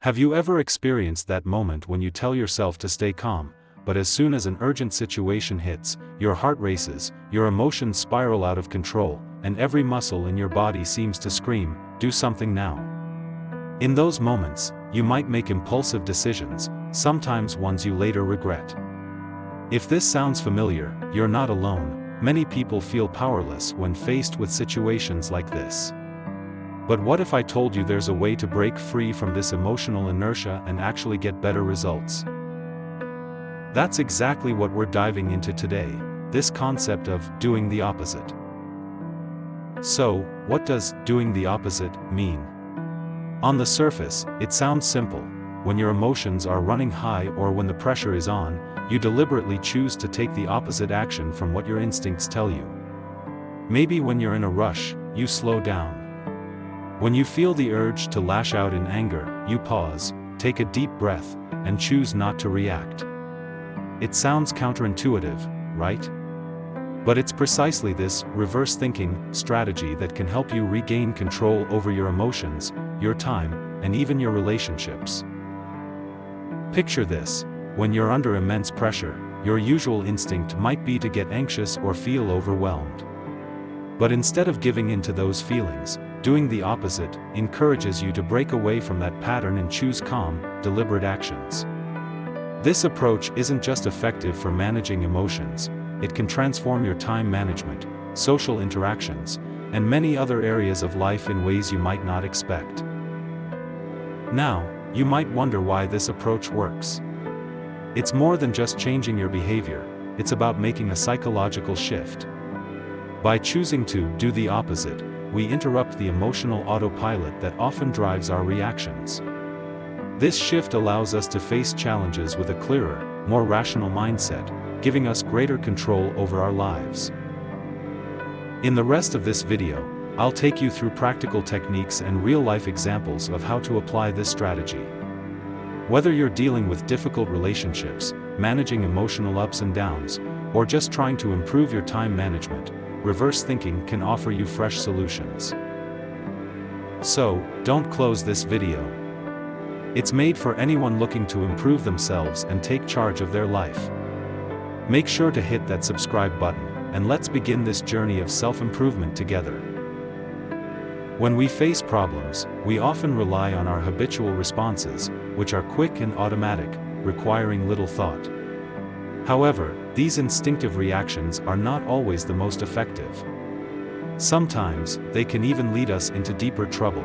Have you ever experienced that moment when you tell yourself to stay calm, but as soon as an urgent situation hits, your heart races, your emotions spiral out of control, and every muscle in your body seems to scream, "Do something now." In those moments, you might make impulsive decisions, sometimes ones you later regret. If this sounds familiar, you're not alone. Many people feel powerless when faced with situations like this. But what if I told you there's a way to break free from this emotional inertia and actually get better results? That's exactly what we're diving into today, this concept of doing the opposite. So, what does doing the opposite mean? On the surface, it sounds simple. When your emotions are running high or when the pressure is on, you deliberately choose to take the opposite action from what your instincts tell you. Maybe when you're in a rush, you slow down. When you feel the urge to lash out in anger, you pause, take a deep breath, and choose not to react. It sounds counterintuitive, right? But it's precisely this reverse thinking strategy that can help you regain control over your emotions, your time, and even your relationships. Picture this: when you're under immense pressure, your usual instinct might be to get anxious or feel overwhelmed. But instead of giving in to those feelings, doing the opposite encourages you to break away from that pattern and choose calm, deliberate actions. This approach isn't just effective for managing emotions, it can transform your time management, social interactions, and many other areas of life in ways you might not expect. Now, you might wonder why this approach works. It's more than just changing your behavior, it's about making a psychological shift. By choosing to do the opposite, we interrupt the emotional autopilot that often drives our reactions. This shift allows us to face challenges with a clearer, more rational mindset, giving us greater control over our lives. In the rest of this video, I'll take you through practical techniques and real-life examples of how to apply this strategy. Whether you're dealing with difficult relationships, managing emotional ups and downs, or just trying to improve your time management, reverse thinking can offer you fresh solutions. So, don't close this video. It's made for anyone looking to improve themselves and take charge of their life. Make sure to hit that subscribe button, and let's begin this journey of self-improvement together. When we face problems, we often rely on our habitual responses, which are quick and automatic, requiring little thought. However, these instinctive reactions are not always the most effective. Sometimes, they can even lead us into deeper trouble.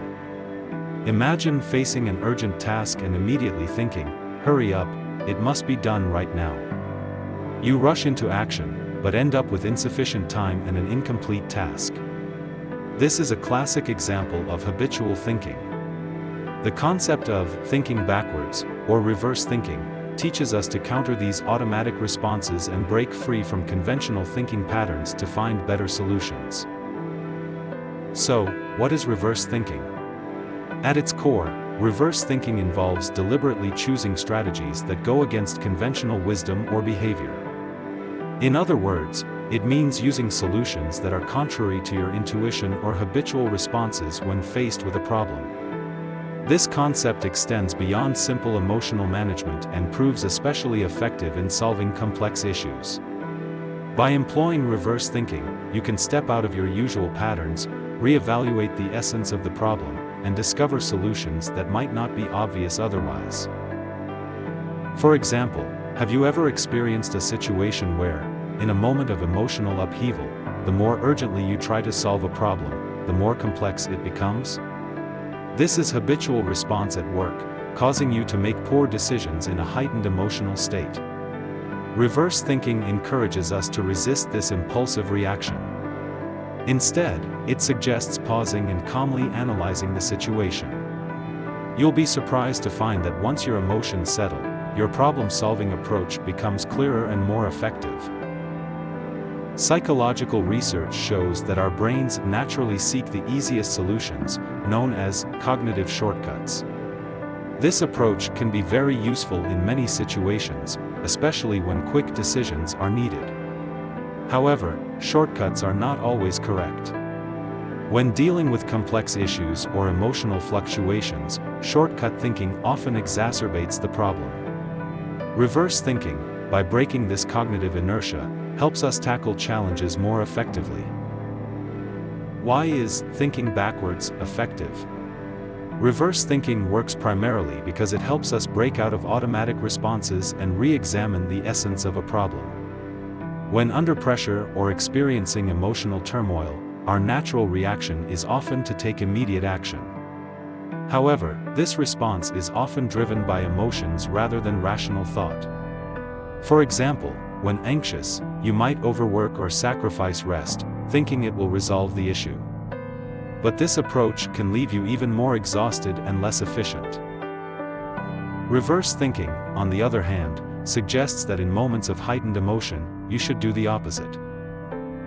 Imagine facing an urgent task and immediately thinking, "Hurry up, it must be done right now." You rush into action, but end up with insufficient time and an incomplete task. This is a classic example of habitual thinking. The concept of thinking backwards, or reverse thinking, teaches us to counter these automatic responses and break free from conventional thinking patterns to find better solutions. So, what is reverse thinking? At its core, reverse thinking involves deliberately choosing strategies that go against conventional wisdom or behavior. In other words, it means using solutions that are contrary to your intuition or habitual responses when faced with a problem. This concept extends beyond simple emotional management and proves especially effective in solving complex issues. By employing reverse thinking, you can step out of your usual patterns, reevaluate the essence of the problem, and discover solutions that might not be obvious otherwise. For example, have you ever experienced a situation where, in a moment of emotional upheaval, the more urgently you try to solve a problem, the more complex it becomes? This is habitual response at work, causing you to make poor decisions in a heightened emotional state. Reverse thinking encourages us to resist this impulsive reaction. Instead, it suggests pausing and calmly analyzing the situation. You'll be surprised to find that once your emotions settle, your problem-solving approach becomes clearer and more effective. Psychological research shows that our brains naturally seek the easiest solutions, known as cognitive shortcuts. This approach can be very useful in many situations, especially when quick decisions are needed. However, shortcuts are not always correct. When dealing with complex issues or emotional fluctuations, shortcut thinking often exacerbates the problem. Reverse thinking, by breaking this cognitive inertia, helps us tackle challenges more effectively. Why is thinking backwards effective? Reverse thinking works primarily because it helps us break out of automatic responses and re-examine the essence of a problem. When under pressure or experiencing emotional turmoil, our natural reaction is often to take immediate action. However, this response is often driven by emotions rather than rational thought. For example, when anxious, you might overwork or sacrifice rest, thinking it will resolve the issue. But this approach can leave you even more exhausted and less efficient. Reverse thinking, on the other hand, suggests that in moments of heightened emotion, you should do the opposite.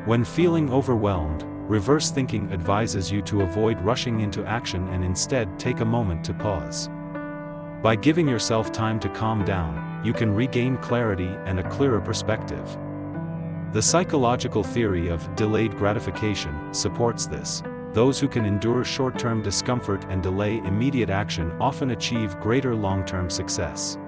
When feeling overwhelmed, reverse thinking advises you to avoid rushing into action and instead take a moment to pause. By giving yourself time to calm down, you can regain clarity and a clearer perspective. The psychological theory of delayed gratification supports this. Those who can endure short-term discomfort and delay immediate action often achieve greater long-term success.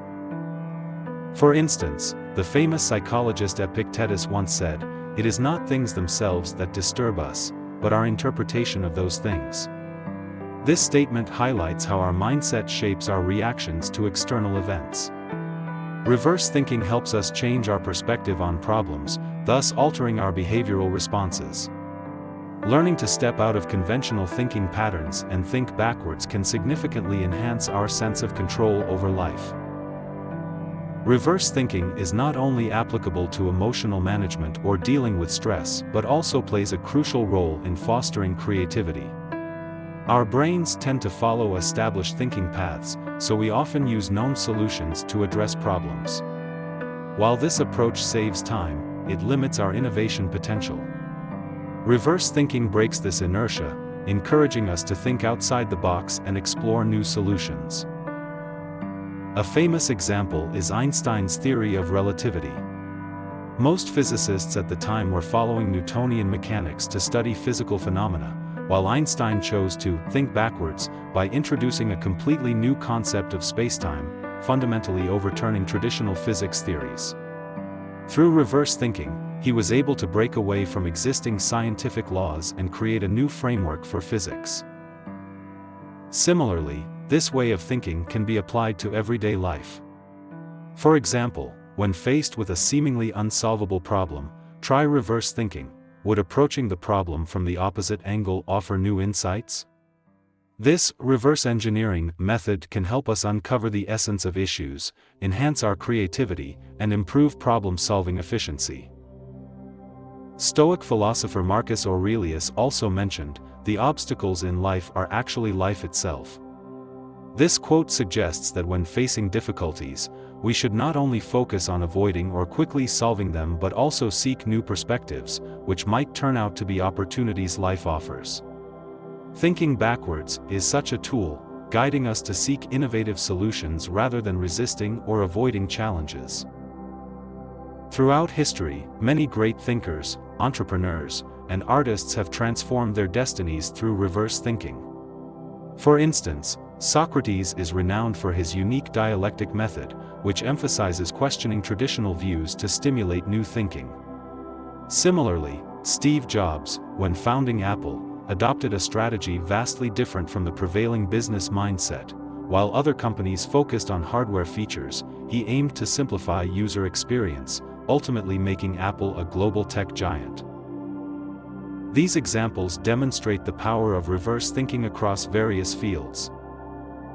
For instance, the famous psychologist Epictetus once said, "It is not things themselves that disturb us, but our interpretation of those things." This statement highlights how our mindset shapes our reactions to external events. Reverse thinking helps us change our perspective on problems, thus altering our behavioral responses. Learning to step out of conventional thinking patterns and think backwards can significantly enhance our sense of control over life. Reverse thinking is not only applicable to emotional management or dealing with stress, but also plays a crucial role in fostering creativity. Our brains tend to follow established thinking paths, so we often use known solutions to address problems. While this approach saves time, it limits our innovation potential. Reverse thinking breaks this inertia, encouraging us to think outside the box and explore new solutions. A famous example is Einstein's theory of relativity. Most physicists at the time were following Newtonian mechanics to study physical phenomena, while Einstein chose to think backwards by introducing a completely new concept of spacetime, fundamentally overturning traditional physics theories. Through reverse thinking, he was able to break away from existing scientific laws and create a new framework for physics. Similarly, this way of thinking can be applied to everyday life. For example, when faced with a seemingly unsolvable problem, try reverse thinking. Would approaching the problem from the opposite angle offer new insights? This reverse engineering method can help us uncover the essence of issues, enhance our creativity, and improve problem-solving efficiency. Stoic philosopher Marcus Aurelius also mentioned, "The obstacles in life are actually life itself." This quote suggests that when facing difficulties, we should not only focus on avoiding or quickly solving them but also seek new perspectives, which might turn out to be opportunities life offers. Thinking backwards is such a tool, guiding us to seek innovative solutions rather than resisting or avoiding challenges. Throughout history, many great thinkers, entrepreneurs, and artists have transformed their destinies through reverse thinking. For instance, Socrates is renowned for his unique dialectic method, which emphasizes questioning traditional views to stimulate new thinking. Similarly, Steve Jobs, when founding Apple, adopted a strategy vastly different from the prevailing business mindset. While other companies focused on hardware features, he aimed to simplify user experience, ultimately making Apple a global tech giant. These examples demonstrate the power of reverse thinking across various fields.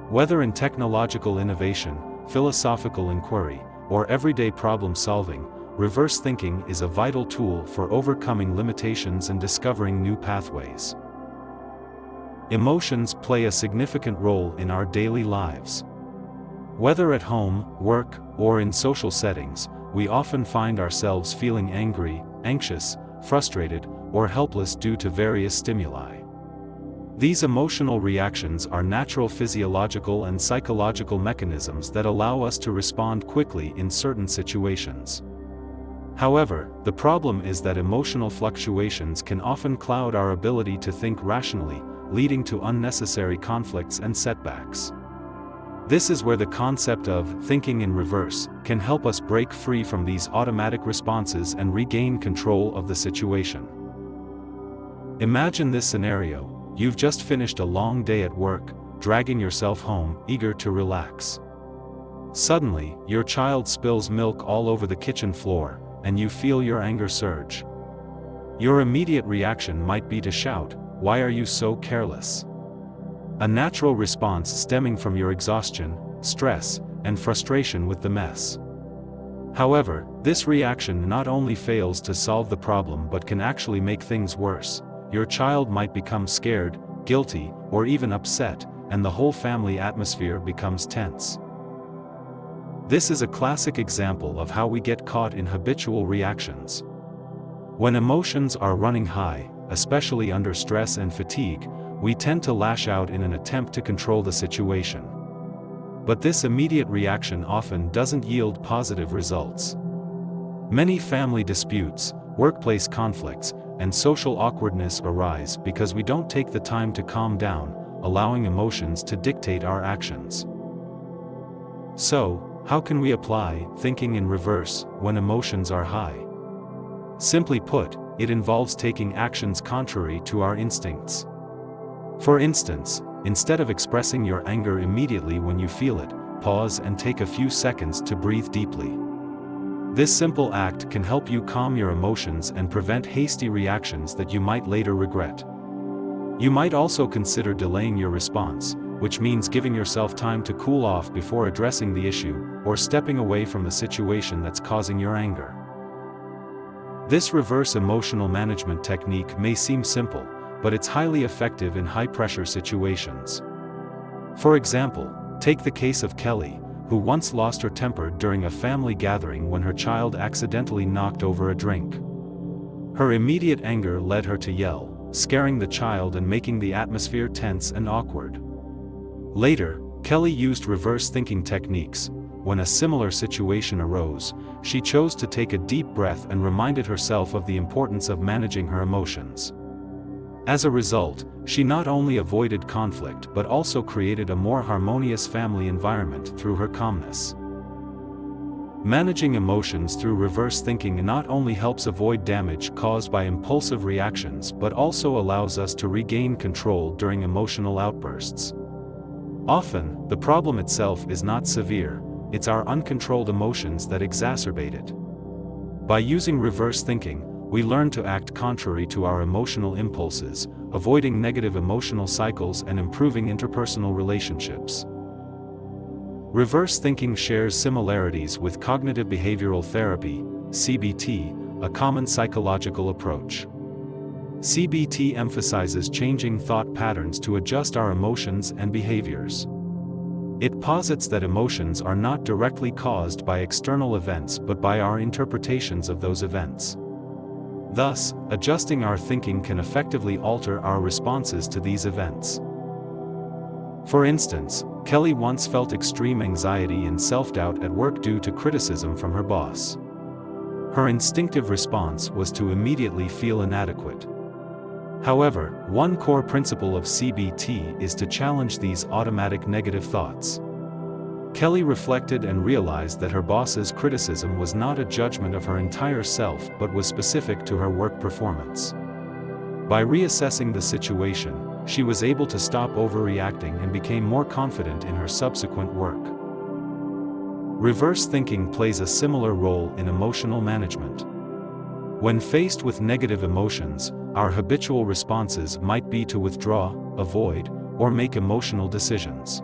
Whether in technological innovation, philosophical inquiry, or everyday problem solving, reverse thinking is a vital tool for overcoming limitations and discovering new pathways. Emotions play a significant role in our daily lives. Whether at home, work, or in social settings, we often find ourselves feeling angry, anxious, frustrated, or helpless due to various stimuli. These emotional reactions are natural physiological and psychological mechanisms that allow us to respond quickly in certain situations. However, the problem is that emotional fluctuations can often cloud our ability to think rationally, leading to unnecessary conflicts and setbacks. This is where the concept of thinking in reverse can help us break free from these automatic responses and regain control of the situation. Imagine this scenario: you've just finished a long day at work, dragging yourself home, eager to relax. Suddenly, your child spills milk all over the kitchen floor, and you feel your anger surge. Your immediate reaction might be to shout, "Why are you so careless?" A natural response stemming from your exhaustion, stress, and frustration with the mess. However, this reaction not only fails to solve the problem but can actually make things worse. Your child might become scared, guilty, or even upset, and the whole family atmosphere becomes tense. This is a classic example of how we get caught in habitual reactions. When emotions are running high, especially under stress and fatigue, we tend to lash out in an attempt to control the situation. But this immediate reaction often doesn't yield positive results. Many family disputes, workplace conflicts, and social awkwardness arise because we don't take the time to calm down, allowing emotions to dictate our actions. So, how can we apply thinking in reverse when emotions are high? Simply put, it involves taking actions contrary to our instincts. For instance, instead of expressing your anger immediately when you feel it, pause and take a few seconds to breathe deeply. This simple act can help you calm your emotions and prevent hasty reactions that you might later regret. You might also consider delaying your response, which means giving yourself time to cool off before addressing the issue, or stepping away from the situation that's causing your anger. This reverse emotional management technique may seem simple, but it's highly effective in high-pressure situations. For example, take the case of Kelly, who once lost her temper during a family gathering when her child accidentally knocked over a drink. Her immediate anger led her to yell, scaring the child and making the atmosphere tense and awkward. Later, Kelly used reverse thinking techniques. When a similar situation arose, she chose to take a deep breath and reminded herself of the importance of managing her emotions. As a result, she not only avoided conflict but also created a more harmonious family environment through her calmness. Managing emotions through reverse thinking not only helps avoid damage caused by impulsive reactions but also allows us to regain control during emotional outbursts. Often, the problem itself is not severe, it's our uncontrolled emotions that exacerbate it. By using reverse thinking, we learn to act contrary to our emotional impulses, avoiding negative emotional cycles and improving interpersonal relationships. Reverse thinking shares similarities with cognitive behavioral therapy, CBT, a common psychological approach. CBT emphasizes changing thought patterns to adjust our emotions and behaviors. It posits that emotions are not directly caused by external events but by our interpretations of those events. Thus, adjusting our thinking can effectively alter our responses to these events. For instance, Kelly once felt extreme anxiety and self-doubt at work due to criticism from her boss. Her instinctive response was to immediately feel inadequate. However, one core principle of CBT is to challenge these automatic negative thoughts. Kelly reflected and realized that her boss's criticism was not a judgment of her entire self but was specific to her work performance. By reassessing the situation, she was able to stop overreacting and became more confident in her subsequent work. Reverse thinking plays a similar role in emotional management. When faced with negative emotions, our habitual responses might be to withdraw, avoid, or make emotional decisions.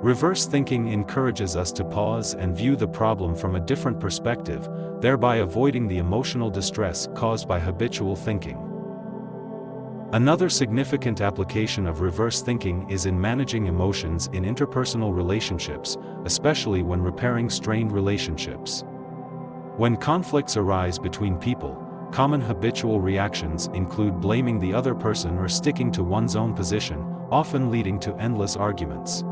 Reverse thinking encourages us to pause and view the problem from a different perspective, thereby avoiding the emotional distress caused by habitual thinking. Another significant application of reverse thinking is in managing emotions in interpersonal relationships, especially when repairing strained relationships. When conflicts arise between people, common habitual reactions include blaming the other person or sticking to one's own position, often leading to endless arguments.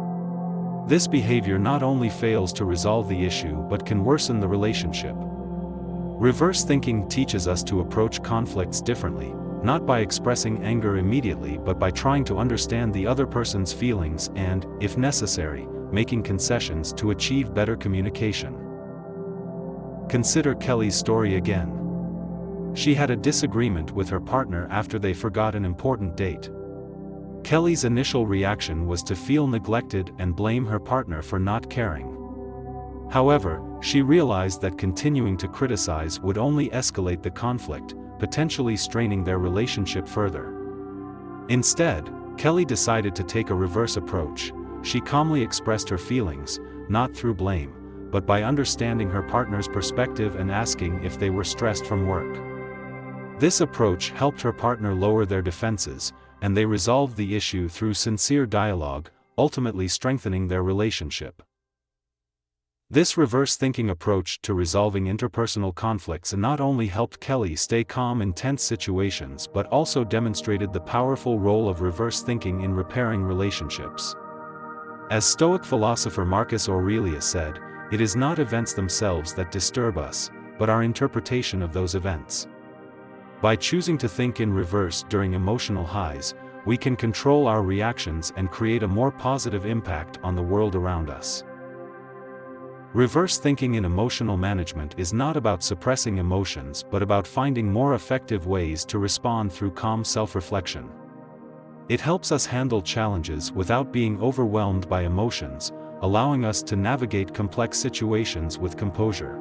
This behavior not only fails to resolve the issue but can worsen the relationship. Reverse thinking teaches us to approach conflicts differently, not by expressing anger immediately but by trying to understand the other person's feelings and, if necessary, making concessions to achieve better communication. Consider Kelly's story again. She had a disagreement with her partner after they forgot an important date. Kelly's initial reaction was to feel neglected and blame her partner for not caring. However, she realized that continuing to criticize would only escalate the conflict, potentially straining their relationship further. Instead, Kelly decided to take a reverse approach. She calmly expressed her feelings, not through blame, but by understanding her partner's perspective and asking if they were stressed from work. This approach helped her partner lower their defenses, and they resolved the issue through sincere dialogue, ultimately strengthening their relationship. This reverse-thinking approach to resolving interpersonal conflicts not only helped Kelly stay calm in tense situations but also demonstrated the powerful role of reverse thinking in repairing relationships. As Stoic philosopher Marcus Aurelius said, "It is not events themselves that disturb us, but our interpretation of those events." By choosing to think in reverse during emotional highs, we can control our reactions and create a more positive impact on the world around us. Reverse thinking in emotional management is not about suppressing emotions but about finding more effective ways to respond through calm self-reflection. It helps us handle challenges without being overwhelmed by emotions, allowing us to navigate complex situations with composure.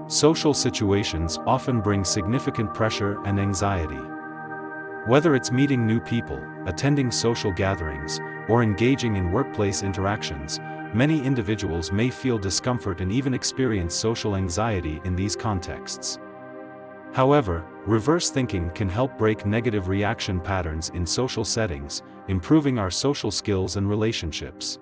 Social situations often bring significant pressure and anxiety. Whether it's meeting new people, attending social gatherings, or engaging in workplace interactions, many individuals may feel discomfort and even experience social anxiety in these contexts. However, reverse thinking can help break negative reaction patterns in social settings, improving our social skills and relationships.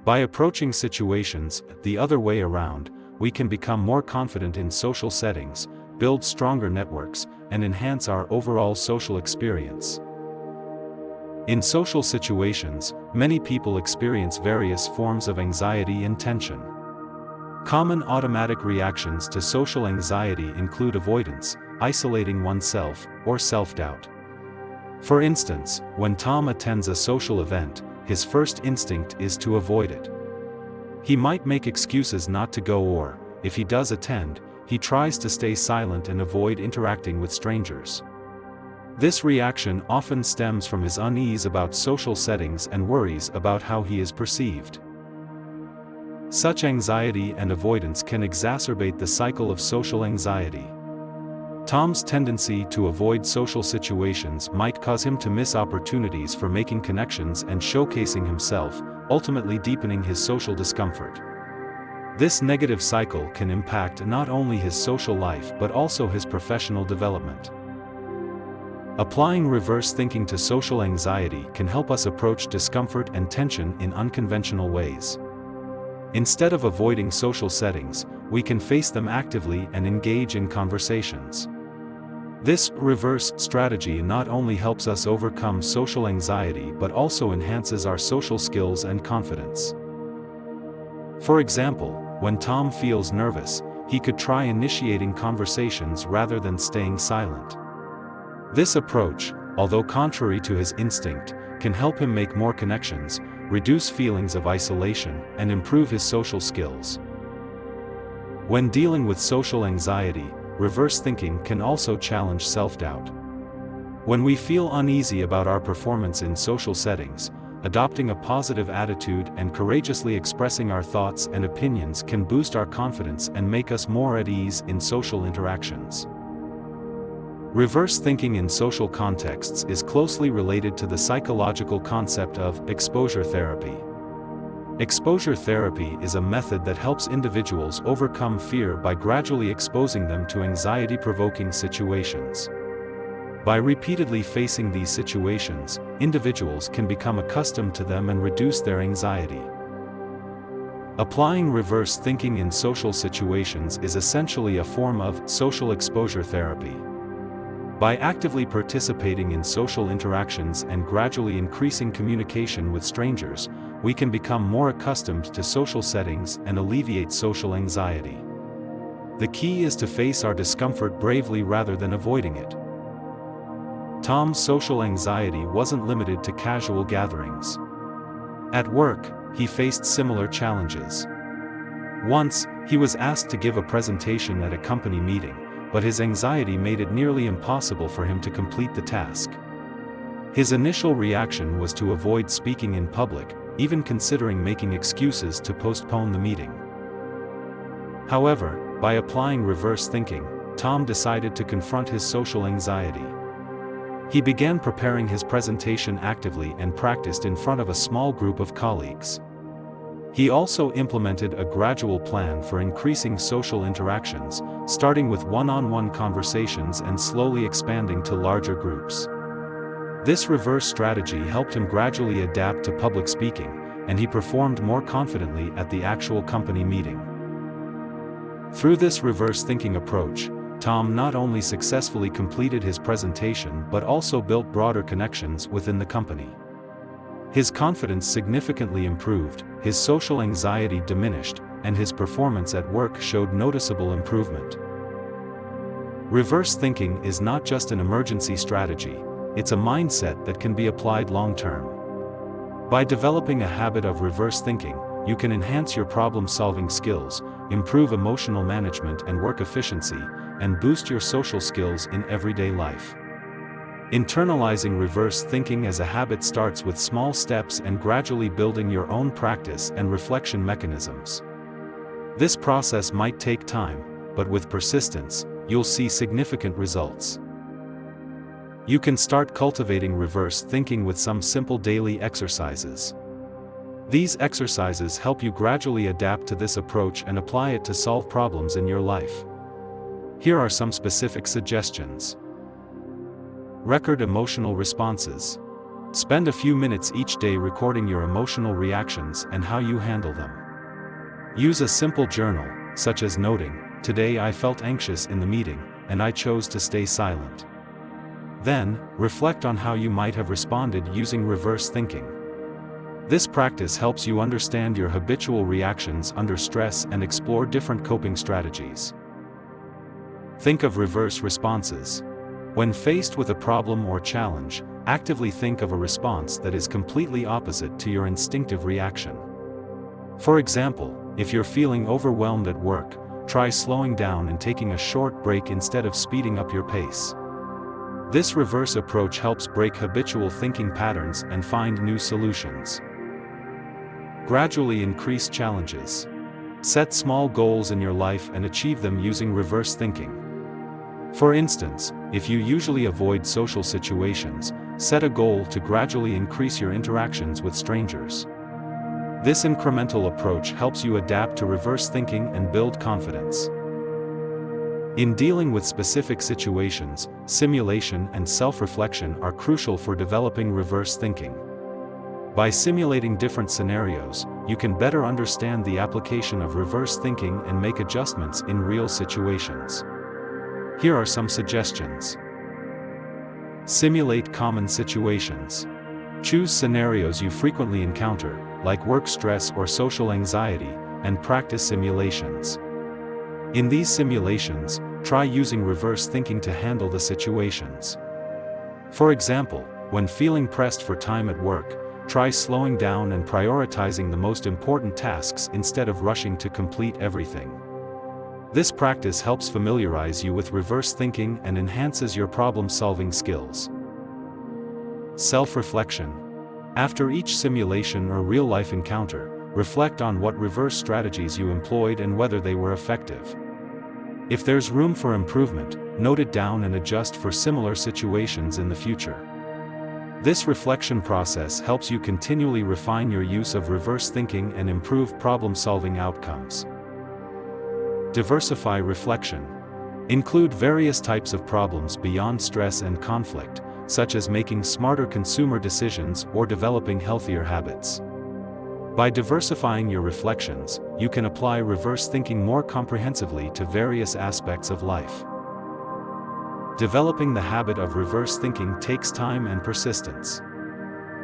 By approaching situations the other way around, we can become more confident in social settings, build stronger networks, and enhance our overall social experience. In social situations, many people experience various forms of anxiety and tension. Common automatic reactions to social anxiety include avoidance, isolating oneself, or self-doubt. For instance, when Tom attends a social event, his first instinct is to avoid it. He might make excuses not to go, or, if he does attend, he tries to stay silent and avoid interacting with strangers. This reaction often stems from his unease about social settings and worries about how he is perceived. Such anxiety and avoidance can exacerbate the cycle of social anxiety. Tom's tendency to avoid social situations might cause him to miss opportunities for making connections and showcasing himself, ultimately deepening his social discomfort. This negative cycle can impact not only his social life but also his professional development. Applying reverse thinking to social anxiety can help us approach discomfort and tension in unconventional ways. Instead of avoiding social settings, we can face them actively and engage in conversations. This reverse strategy not only helps us overcome social anxiety but also enhances our social skills and confidence. For example, when Tom feels nervous, he could try initiating conversations rather than staying silent. This approach, although contrary to his instinct, can help him make more connections, reduce feelings of isolation, and improve his social skills. When dealing with social anxiety, reverse thinking can also challenge self-doubt. When we feel uneasy about our performance in social settings, adopting a positive attitude and courageously expressing our thoughts and opinions can boost our confidence and make us more at ease in social interactions. Reverse thinking in social contexts is closely related to the psychological concept of exposure therapy. Exposure therapy is a method that helps individuals overcome fear by gradually exposing them to anxiety-provoking situations. By repeatedly facing these situations, individuals can become accustomed to them and reduce their anxiety. Applying reverse thinking in social situations is essentially a form of social exposure therapy. By actively participating in social interactions and gradually increasing communication with strangers, we can become more accustomed to social settings and alleviate social anxiety. The key is to face our discomfort bravely rather than avoiding it. Tom's social anxiety wasn't limited to casual gatherings. At work, he faced similar challenges. Once, he was asked to give a presentation at a company meeting, but his anxiety made it nearly impossible for him to complete the task. His initial reaction was to avoid speaking in public, even considering making excuses to postpone the meeting. However, by applying reverse thinking, Tom decided to confront his social anxiety. He began preparing his presentation actively and practiced in front of a small group of colleagues. He also implemented a gradual plan for increasing social interactions, starting with one-on-one conversations and slowly expanding to larger groups. This reverse strategy helped him gradually adapt to public speaking, and he performed more confidently at the actual company meeting. Through this reverse thinking approach, Tom not only successfully completed his presentation but also built broader connections within the company. His confidence significantly improved, his social anxiety diminished, and his performance at work showed noticeable improvement. Reverse thinking is not just an emergency strategy, it's a mindset that can be applied long-term. By developing a habit of reverse thinking, you can enhance your problem-solving skills, improve emotional management and work efficiency, and boost your social skills in everyday life. Internalizing reverse thinking as a habit starts with small steps and gradually building your own practice and reflection mechanisms. This process might take time, but with persistence, you'll see significant results. You can start cultivating reverse thinking with some simple daily exercises. These exercises help you gradually adapt to this approach and apply it to solve problems in your life. Here are some specific suggestions. Record emotional responses. Spend a few minutes each day recording your emotional reactions and how you handle them. Use a simple journal, such as noting, "Today I felt anxious in the meeting, and I chose to stay silent." Then, reflect on how you might have responded using reverse thinking. This practice helps you understand your habitual reactions under stress and explore different coping strategies. Think of reverse responses. When faced with a problem or challenge, actively think of a response that is completely opposite to your instinctive reaction. For example, if you're feeling overwhelmed at work, try slowing down and taking a short break instead of speeding up your pace. This reverse approach helps break habitual thinking patterns and find new solutions. Gradually increase challenges. Set small goals in your life and achieve them using reverse thinking. For instance, if you usually avoid social situations, set a goal to gradually increase your interactions with strangers. This incremental approach helps you adapt to reverse thinking and build confidence. In dealing with specific situations, simulation and self-reflection are crucial for developing reverse thinking. By simulating different scenarios, you can better understand the application of reverse thinking and make adjustments in real situations. Here are some suggestions. Simulate common situations. Choose scenarios you frequently encounter, like work stress or social anxiety, and practice simulations. In these simulations, try using reverse thinking to handle the situations. For example, when feeling pressed for time at work, try slowing down and prioritizing the most important tasks instead of rushing to complete everything. This practice helps familiarize you with reverse thinking and enhances your problem-solving skills. Self-reflection. After each simulation or real-life encounter, reflect on what reverse strategies you employed and whether they were effective. If there's room for improvement, note it down and adjust for similar situations in the future. This reflection process helps you continually refine your use of reverse thinking and improve problem-solving outcomes. Diversify reflection. Include various types of problems beyond stress and conflict, such as making smarter consumer decisions or developing healthier habits. By diversifying your reflections, you can apply reverse thinking more comprehensively to various aspects of life. Developing the habit of reverse thinking takes time and persistence.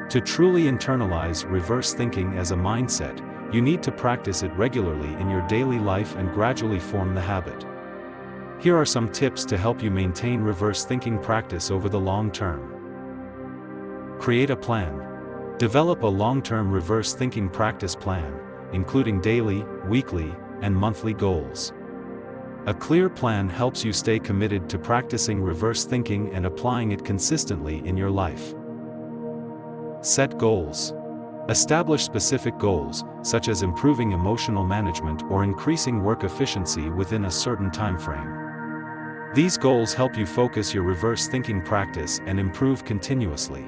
To truly internalize reverse thinking as a mindset, you need to practice it regularly in your daily life and gradually form the habit. Here are some tips to help you maintain reverse thinking practice over the long term. Create a plan. Develop a long-term reverse thinking practice plan, including daily, weekly, and monthly goals. A clear plan helps you stay committed to practicing reverse thinking and applying it consistently in your life. Set goals. Establish specific goals, such as improving emotional management or increasing work efficiency within a certain time frame. These goals help you focus your reverse thinking practice and improve continuously.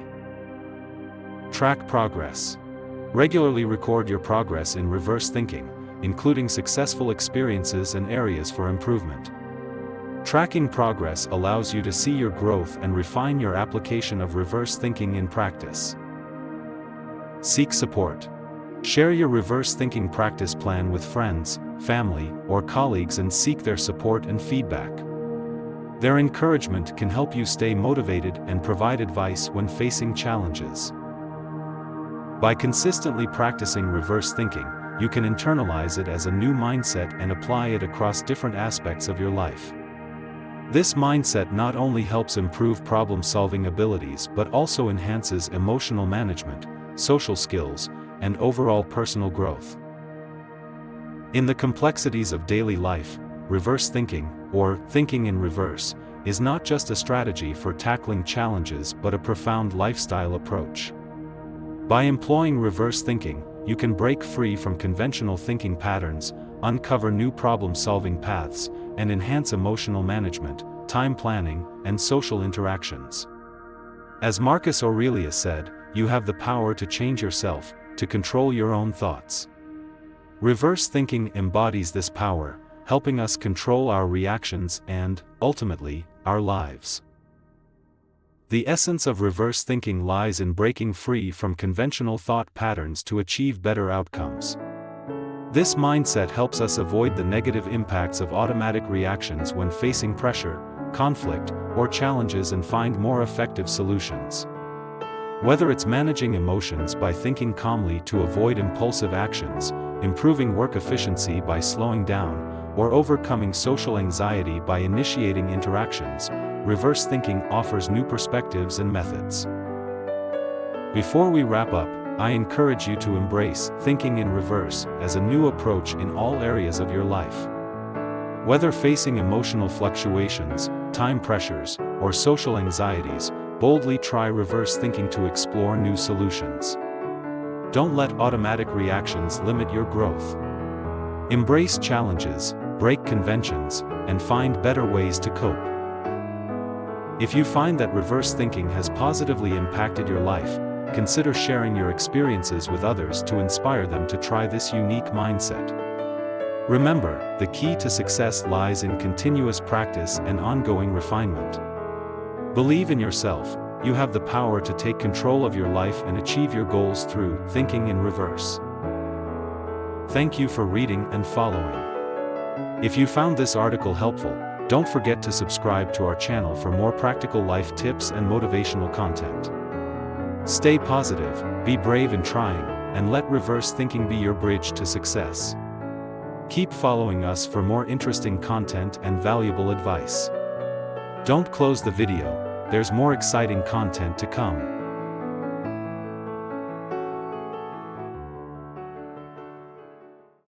Track progress. Regularly record your progress in reverse thinking, including successful experiences and areas for improvement. Tracking progress allows you to see your growth and refine your application of reverse thinking in practice. Seek support. Share your reverse thinking practice plan with friends, family, or colleagues and seek their support and feedback. Their encouragement can help you stay motivated and provide advice when facing challenges. By consistently practicing reverse thinking, you can internalize it as a new mindset and apply it across different aspects of your life. This mindset not only helps improve problem-solving abilities but also enhances emotional management, social skills, and overall personal growth. In the complexities of daily life, reverse thinking, or thinking in reverse, is not just a strategy for tackling challenges but a profound lifestyle approach. By employing reverse thinking, you can break free from conventional thinking patterns, uncover new problem-solving paths, and enhance emotional management, time planning, and social interactions. As Marcus Aurelius said, you have the power to change yourself, to control your own thoughts. Reverse thinking embodies this power, helping us control our reactions and, ultimately, our lives. The essence of reverse thinking lies in breaking free from conventional thought patterns to achieve better outcomes. This mindset helps us avoid the negative impacts of automatic reactions when facing pressure, conflict, or challenges and find more effective solutions. Whether it's managing emotions by thinking calmly to avoid impulsive actions, improving work efficiency by slowing down, or overcoming social anxiety by initiating interactions, reverse thinking offers new perspectives and methods. Before we wrap up, I encourage you to embrace thinking in reverse as a new approach in all areas of your life. Whether facing emotional fluctuations, time pressures, or social anxieties, boldly try reverse thinking to explore new solutions. Don't let automatic reactions limit your growth. Embrace challenges, break conventions, and find better ways to cope. If you find that reverse thinking has positively impacted your life, consider sharing your experiences with others to inspire them to try this unique mindset. Remember, the key to success lies in continuous practice and ongoing refinement. Believe in yourself. You have the power to take control of your life and achieve your goals through thinking in reverse. Thank you for reading and following. If you found this article helpful, don't forget to subscribe to our channel for more practical life tips and motivational content. Stay positive, be brave in trying, and let reverse thinking be your bridge to success. Keep following us for more interesting content and valuable advice. Don't close the video, there's more exciting content to come.